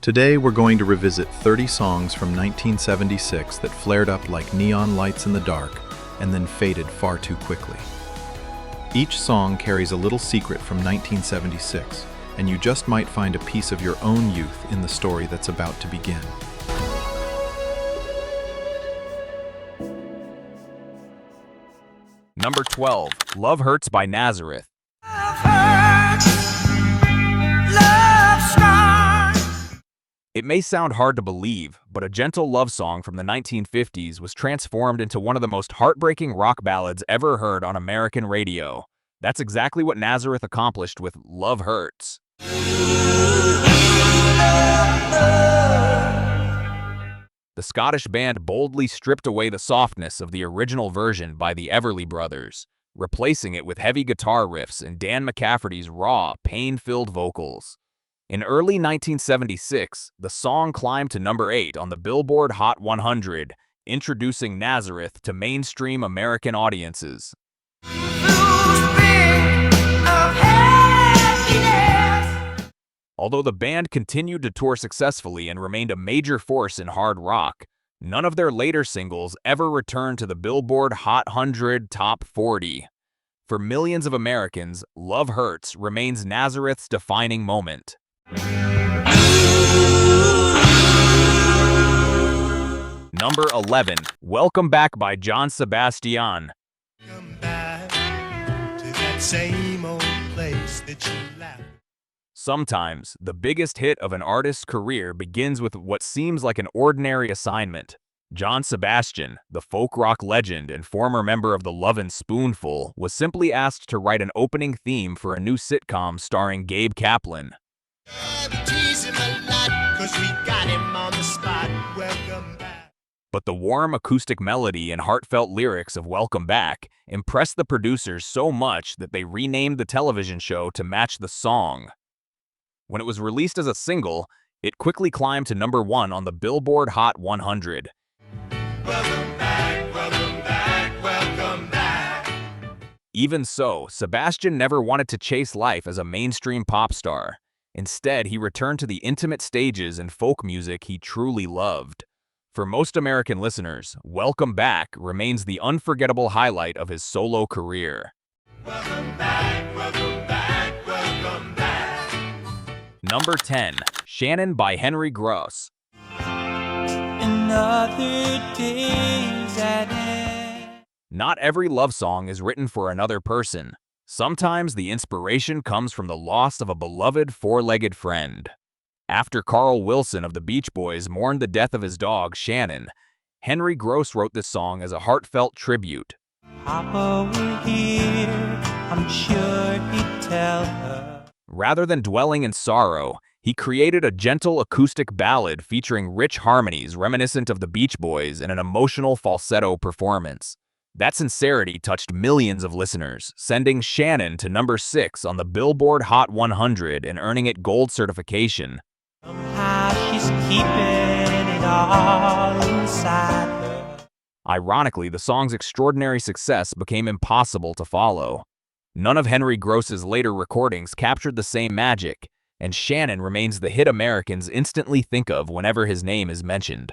Today we're going to revisit 30 songs from 1976 that flared up like neon lights in the dark and then faded far too quickly. Each song carries a little secret from 1976, and you just might find a piece of your own youth in the story that's about to begin. Number 12, Love Hurts by Nazareth. It may sound hard to believe, but a gentle love song from the 1950s was transformed into one of the most heartbreaking rock ballads ever heard on American radio. That's exactly what Nazareth accomplished with Love Hurts. The Scottish band boldly stripped away the softness of the original version by the Bellamy Brothers, replacing it with heavy guitar riffs and Dan McCafferty's raw, pain-filled vocals. In early 1976, the song climbed to number 8 on the Billboard Hot 100, introducing Nazareth to mainstream American audiences. Although the band continued to tour successfully and remained a major force in hard rock, none of their later singles ever returned to the Billboard Hot 100 Top 40. For millions of Americans, Love Hurts remains Nazareth's defining moment. Number 11, Welcome Back by John Sebastian. Come back to that same old place that you left. Sometimes, the biggest hit of an artist's career begins with what seems like an ordinary assignment. John Sebastian, the folk rock legend and former member of the Lovin' Spoonful, was simply asked to write an opening theme for a new sitcom starring Gabe Kaplan. But the warm acoustic melody and heartfelt lyrics of Welcome Back impressed the producers so much that they renamed the television show to match the song. When it was released as a single, it quickly climbed to number 1 on the Billboard Hot 100. Welcome back, welcome back, welcome back. Even so, Sebastian never wanted to chase life as a mainstream pop star. Instead, he returned to the intimate stages and folk music he truly loved. For most American listeners, Welcome Back remains the unforgettable highlight of his solo career. Welcome back, welcome back, welcome back. Number 10, Shannon by Henry Gross. Not every love song is written for another person. Sometimes the inspiration comes from the loss of a beloved four-legged friend. After Carl Wilson of the Beach Boys mourned the death of his dog, Shannon, Henry Gross wrote this song as a heartfelt tribute. Papa were here, I'm sure he'd tell her. Rather than dwelling in sorrow, he created a gentle acoustic ballad featuring rich harmonies reminiscent of the Beach Boys and an emotional falsetto performance. That sincerity touched millions of listeners, sending Shannon to number 6 on the Billboard Hot 100 and earning it gold certification. Somehow she's keeping it all inside her. Ironically, the song's extraordinary success became impossible to follow. None of Henry Gross's later recordings captured the same magic, and Shannon remains the hit Americans instantly think of whenever his name is mentioned.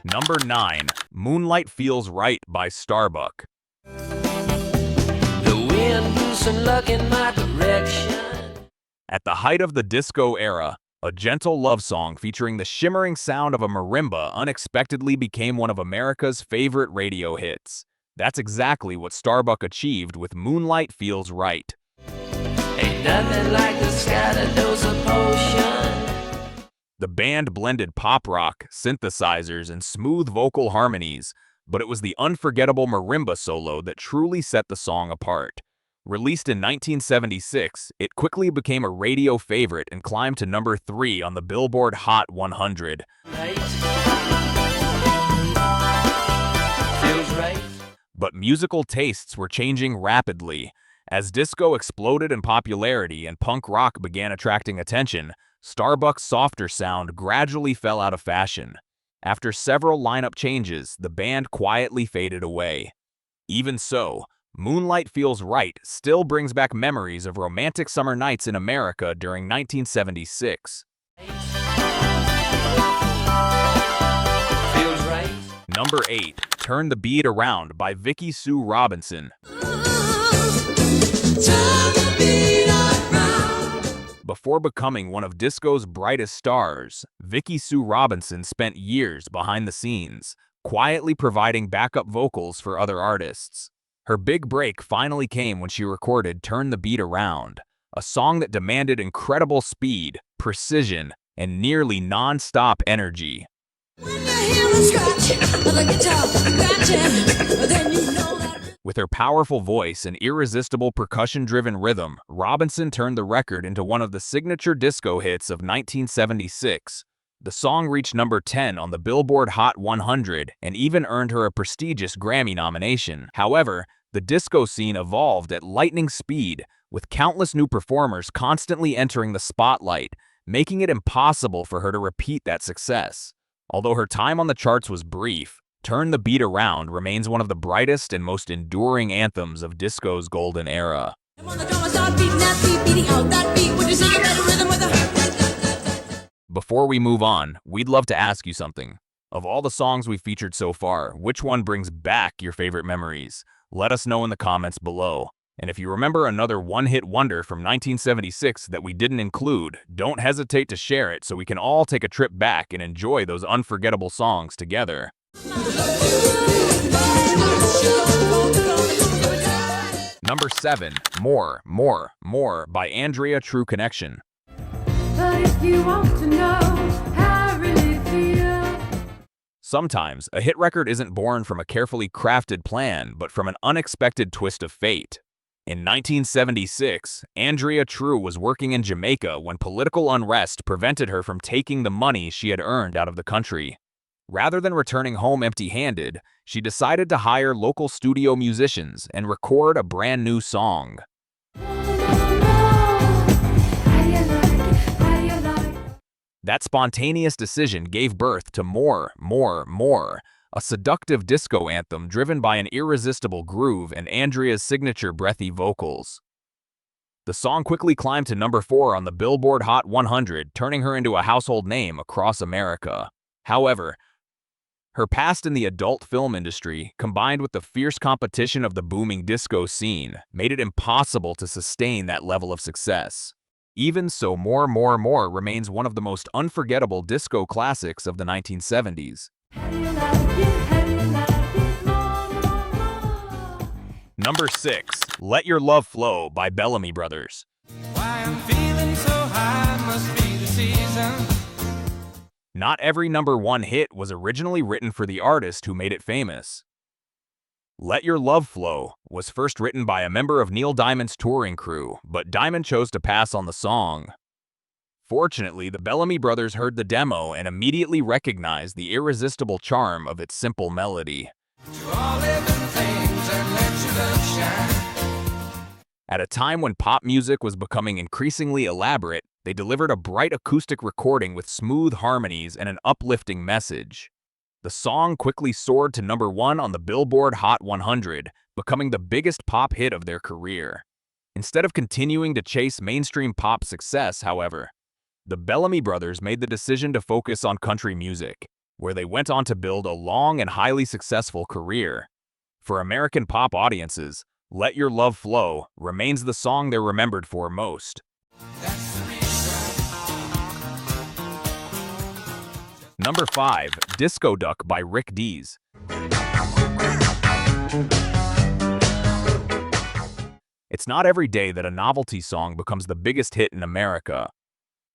Number 9, Moonlight Feels Right by Starbuck. The wind blew some luck in my direction. At the height of the disco era, a gentle love song featuring the shimmering sound of a marimba unexpectedly became one of America's favorite radio hits. That's exactly what Starbuck achieved with Moonlight Feels Right. Ain't nothing like the scattered dose of potion. The band blended pop rock, synthesizers, and smooth vocal harmonies, but it was the unforgettable marimba solo that truly set the song apart. Released in 1976, it quickly became a radio favorite and climbed to number 3 on the Billboard Hot 100. But musical tastes were changing rapidly. As disco exploded in popularity and punk rock began attracting attention, Starbuck's softer sound gradually fell out of fashion. After several lineup changes, the band quietly faded away. Even so, Moonlight Feels Right still brings back memories of romantic summer nights in America during 1976. Number 8, Turn the Beat Around by Vicki Sue Robinson. Before becoming one of disco's brightest stars, Vicki Sue Robinson spent years behind the scenes, quietly providing backup vocals for other artists. Her big break finally came when she recorded Turn the Beat Around, a song that demanded incredible speed, precision, and nearly non-stop energy. With her powerful voice and irresistible percussion-driven rhythm, Robinson turned the record into one of the signature disco hits of 1976. The song reached number 10 on the Billboard Hot 100 and even earned her a prestigious Grammy nomination. However, the disco scene evolved at lightning speed, with countless new performers constantly entering the spotlight, making it impossible for her to repeat that success. Although her time on the charts was brief, Turn the Beat Around remains one of the brightest and most enduring anthems of disco's golden era. Before we move on, we'd love to ask you something. Of all the songs we've featured so far, which one brings back your favorite memories? Let us know in the comments below. And if you remember another one-hit wonder from 1976 that we didn't include, don't hesitate to share it so we can all take a trip back and enjoy those unforgettable songs together. Number 7, More, More, More by Andrea True Connection. But if you want to know how I really feel. Sometimes, a hit record isn't born from a carefully crafted plan, but from an unexpected twist of fate. In 1976, Andrea True was working in Jamaica when political unrest prevented her from taking the money she had earned out of the country. Rather than returning home empty-handed, she decided to hire local studio musicians and record a brand new song. That spontaneous decision gave birth to More, More, More, a seductive disco anthem driven by an irresistible groove and Andrea's signature breathy vocals. The song quickly climbed to number 4 on the Billboard Hot 100, turning her into a household name across America. However, her past in the adult film industry, combined with the fierce competition of the booming disco scene, made it impossible to sustain that level of success. Even so, More, More, More remains one of the most unforgettable disco classics of the 1970s. Number 6, Let Your Love Flow by Bellamy Brothers. Why I'm feeling so high must be the season. Not every number 1 hit was originally written for the artist who made it famous. Let Your Love Flow was first written by a member of Neil Diamond's touring crew, but Diamond chose to pass on the song. Fortunately, the Bellamy Brothers heard the demo and immediately recognized the irresistible charm of its simple melody. To all living things and let your love shine. At a time when pop music was becoming increasingly elaborate, they delivered a bright acoustic recording with smooth harmonies and an uplifting message. The song quickly soared to number 1 on the Billboard Hot 100, becoming the biggest pop hit of their career. Instead of continuing to chase mainstream pop success, however, the Bellamy Brothers made the decision to focus on country music, where they went on to build a long and highly successful career. For American pop audiences, Let Your Love Flow remains the song they're remembered for most. Number 5, Disco Duck by Rick Dees. It's not every day that a novelty song becomes the biggest hit in America.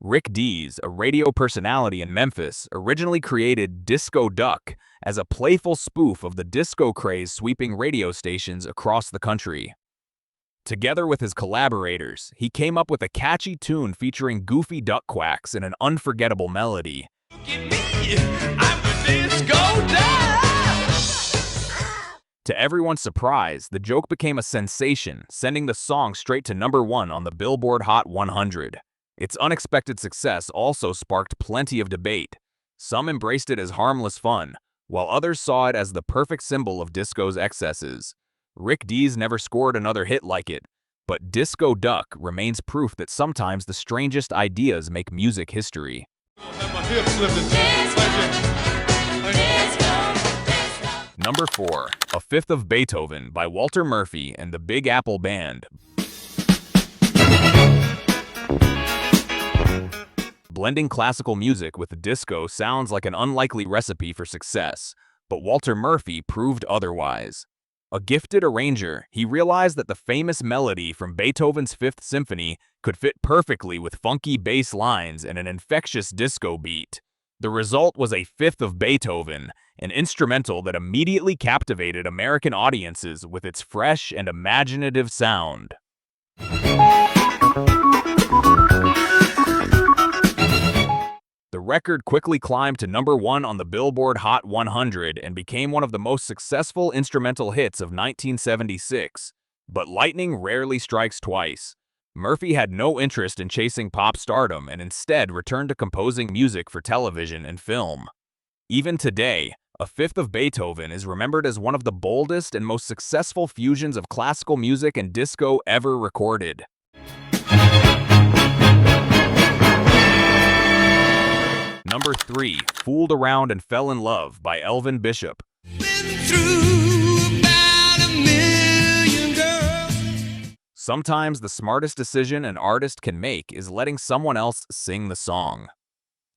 Rick Dees, a radio personality in Memphis, originally created Disco Duck as a playful spoof of the disco craze sweeping radio stations across the country. Together with his collaborators, he came up with a catchy tune featuring goofy duck quacks and an unforgettable melody. To everyone's surprise, the joke became a sensation, sending the song straight to number 1 on the Billboard Hot 100. Its unexpected success also sparked plenty of debate. Some embraced it as harmless fun, while others saw it as the perfect symbol of disco's excesses. Rick Dees never scored another hit like it, but Disco Duck remains proof that sometimes the strangest ideas make music history. Number 4, A Fifth of Beethoven by Walter Murphy and the Big Apple Band. Blending classical music with disco sounds like an unlikely recipe for success, but Walter Murphy proved otherwise. A gifted arranger, he realized that the famous melody from Beethoven's Fifth Symphony could fit perfectly with funky bass lines and an infectious disco beat. The result was A Fifth of Beethoven, an instrumental that immediately captivated American audiences with its fresh and imaginative sound. The record quickly climbed to number 1 on the Billboard Hot 100 and became one of the most successful instrumental hits of 1976. But lightning rarely strikes twice. Murphy had no interest in chasing pop stardom and instead returned to composing music for television and film. Even today, A Fifth of Beethoven is remembered as one of the boldest and most successful fusions of classical music and disco ever recorded. Number 3, Fooled Around and Fell in Love by Elvin Bishop. Sometimes the smartest decision an artist can make is letting someone else sing the song.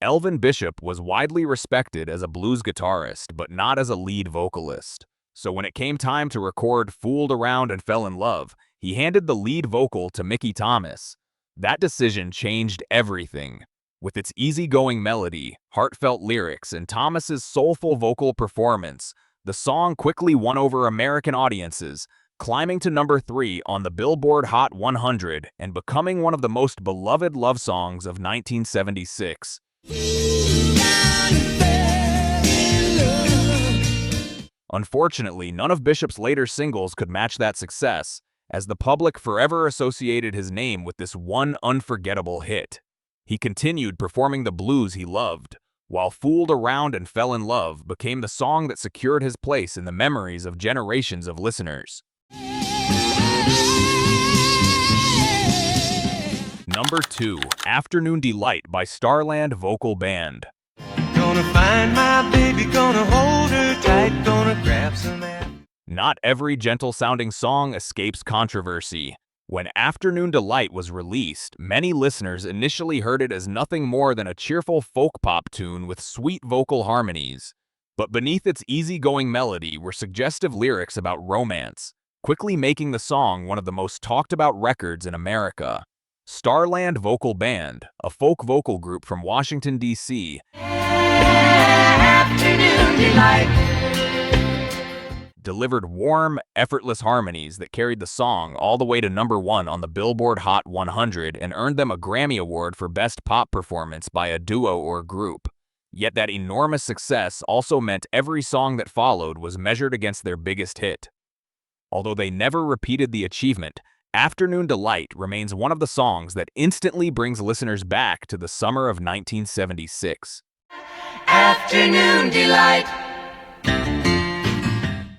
Elvin Bishop was widely respected as a blues guitarist, but not as a lead vocalist. So when it came time to record Fooled Around and Fell in Love, he handed the lead vocal to Mickey Thomas. That decision changed everything. With its easygoing melody, heartfelt lyrics, and Thomas's soulful vocal performance, the song quickly won over American audiences, climbing to number 3 on the Billboard Hot 100 and becoming one of the most beloved love songs of 1976. Unfortunately, none of Bishop's later singles could match that success, as the public forever associated his name with this one unforgettable hit. He continued performing the blues he loved, while Fooled Around and Fell in Love became the song that secured his place in the memories of generations of listeners. Number 2, Afternoon Delight by Starland Vocal Band. Gonna find my baby, gonna hold her tight, gonna grab some air. Not every gentle-sounding song escapes controversy. When Afternoon Delight was released, many listeners initially heard it as nothing more than a cheerful folk-pop tune with sweet vocal harmonies. But beneath its easygoing melody were suggestive lyrics about romance, quickly making the song one of the most talked-about records in America. Starland Vocal Band, a folk vocal group from Washington, D.C., Afternoon delight. delivered warm, effortless harmonies that carried the song all the way to number 1 on the Billboard Hot 100 and earned them a Grammy Award for Best Pop Performance by a Duo or Group. Yet that enormous success also meant every song that followed was measured against their biggest hit. Although they never repeated the achievement, Afternoon Delight remains one of the songs that instantly brings listeners back to the summer of 1976. Afternoon delight.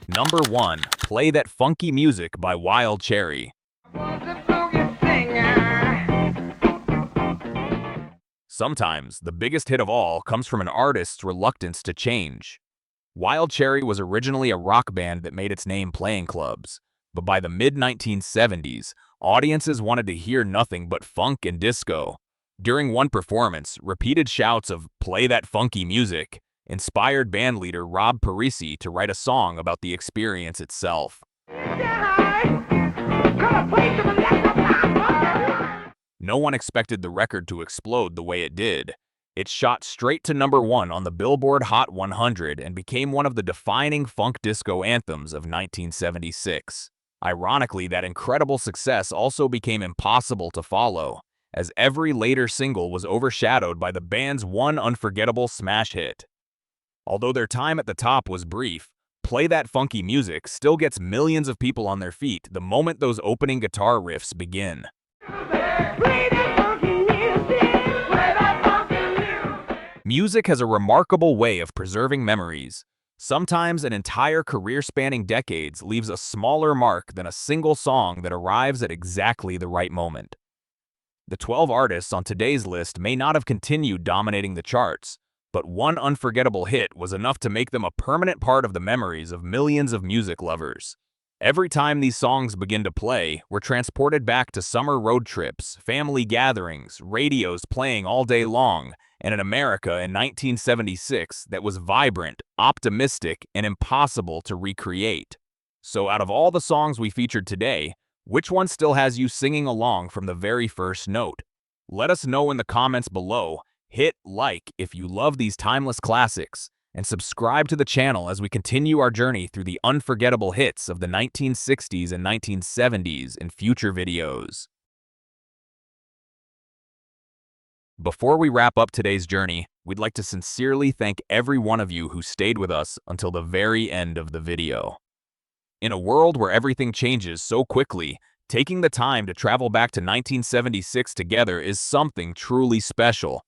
Number 1, Play That Funky Music by Wild Cherry. Sometimes, the biggest hit of all comes from an artist's reluctance to change. Wild Cherry was originally a rock band that made its name playing clubs, but by the mid-1970s, audiences wanted to hear nothing but funk and disco. During one performance, repeated shouts of "Play that funky music" inspired bandleader Rob Parisi to write a song about the experience itself. No one expected the record to explode the way it did. It shot straight to number 1 on the Billboard Hot 100 and became one of the defining funk disco anthems of 1976. Ironically, that incredible success also became impossible to follow, as every later single was overshadowed by the band's one unforgettable smash hit. Although their time at the top was brief, Play That Funky Music still gets millions of people on their feet the moment those opening guitar riffs begin. Music has a remarkable way of preserving memories. Sometimes an entire career spanning decades leaves a smaller mark than a single song that arrives at exactly the right moment. The 12 artists on today's list may not have continued dominating the charts, but one unforgettable hit was enough to make them a permanent part of the memories of millions of music lovers. Every time these songs begin to play, we're transported back to summer road trips, family gatherings, radios playing all day long, and an America in 1976 that was vibrant, optimistic, and impossible to recreate. So out of all the songs we featured today, which one still has you singing along from the very first note? Let us know in the comments below. Hit like if you love these timeless classics, and subscribe to the channel as we continue our journey through the unforgettable hits of the 1960s and 1970s in future videos. Before we wrap up today's journey, we'd like to sincerely thank every one of you who stayed with us until the very end of the video. In a world where everything changes so quickly, taking the time to travel back to 1976 together is something truly special.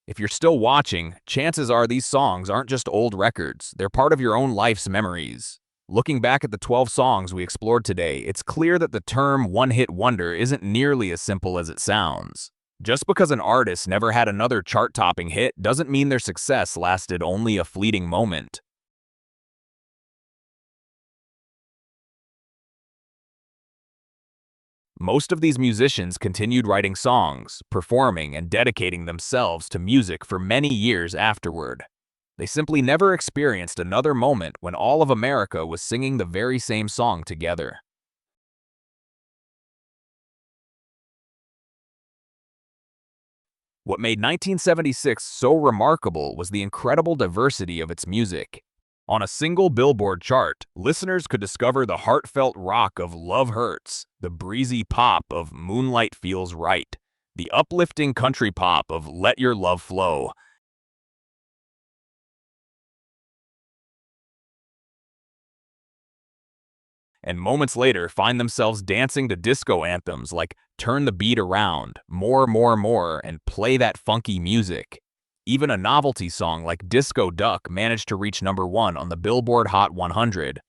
If you're still watching, chances are these songs aren't just old records, they're part of your own life's memories. Looking back at the 12 songs we explored today, it's clear that the term one-hit wonder isn't nearly as simple as it sounds. Just because an artist never had another chart-topping hit doesn't mean their success lasted only a fleeting moment. Most of these musicians continued writing songs, performing, and dedicating themselves to music for many years afterward. They simply never experienced another moment when all of America was singing the very same song together. What made 1976 so remarkable was the incredible diversity of its music. On a single Billboard chart, listeners could discover the heartfelt rock of Love Hurts, the breezy pop of Moonlight Feels Right, the uplifting country pop of Let Your Love Flow, and moments later find themselves dancing to disco anthems like Turn the Beat Around, More, and Play That Funky Music. Even a novelty song like Disco Duck managed to reach #1 on the Billboard Hot 100.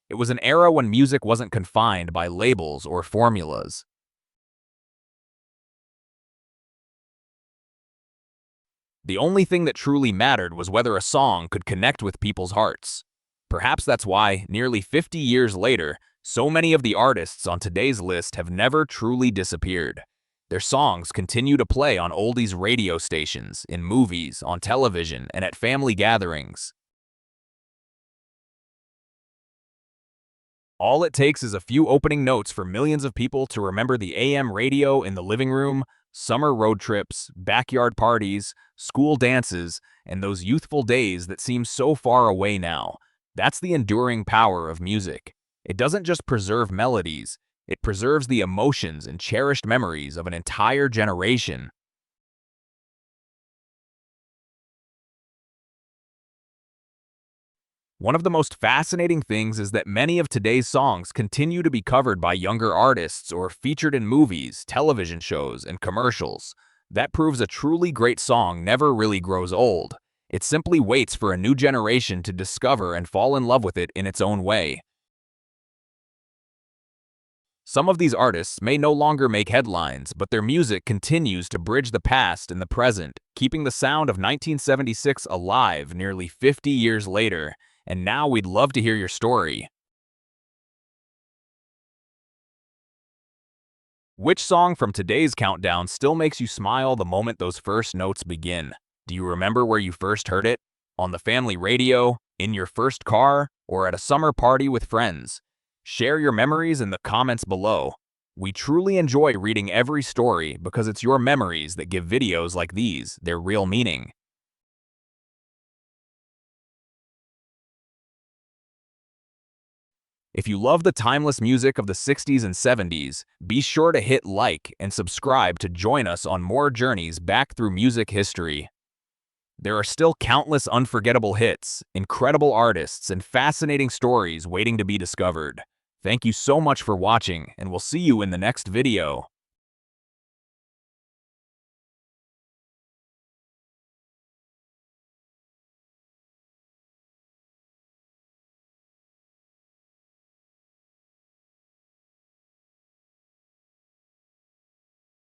It was an era when music wasn't confined by labels or formulas. The only thing that truly mattered was whether a song could connect with people's hearts. Perhaps that's why, nearly 50 years later, so many of the artists on today's list have never truly disappeared. Their songs continue to play on oldies radio stations, in movies, on television, and at family gatherings. All it takes is a few opening notes for millions of people to remember the AM radio in the living room, summer road trips, backyard parties, school dances, and those youthful days that seem so far away now. That's the enduring power of music. It doesn't just preserve melodies, it preserves the emotions and cherished memories of an entire generation. One of the most fascinating things is that many of today's songs continue to be covered by younger artists or featured in movies, television shows, and commercials. That proves a truly great song never really grows old. It simply waits for a new generation to discover and fall in love with it in its own way. Some of these artists may no longer make headlines, but their music continues to bridge the past and the present, keeping the sound of 1976 alive nearly 50 years later. And now we'd love to hear your story. Which song from today's countdown still makes you smile the moment those first notes begin? Do you remember where you first heard it? On the family radio, in your first car, or at a summer party with friends? Share your memories in the comments below. We truly enjoy reading every story because it's your memories that give videos like these their real meaning. If you love the timeless music of the 60s and 70s, be sure to hit like and subscribe to join us on more journeys back through music history. There are still countless unforgettable hits, incredible artists, and fascinating stories waiting to be discovered. Thank you so much for watching, and we'll see you in the next video.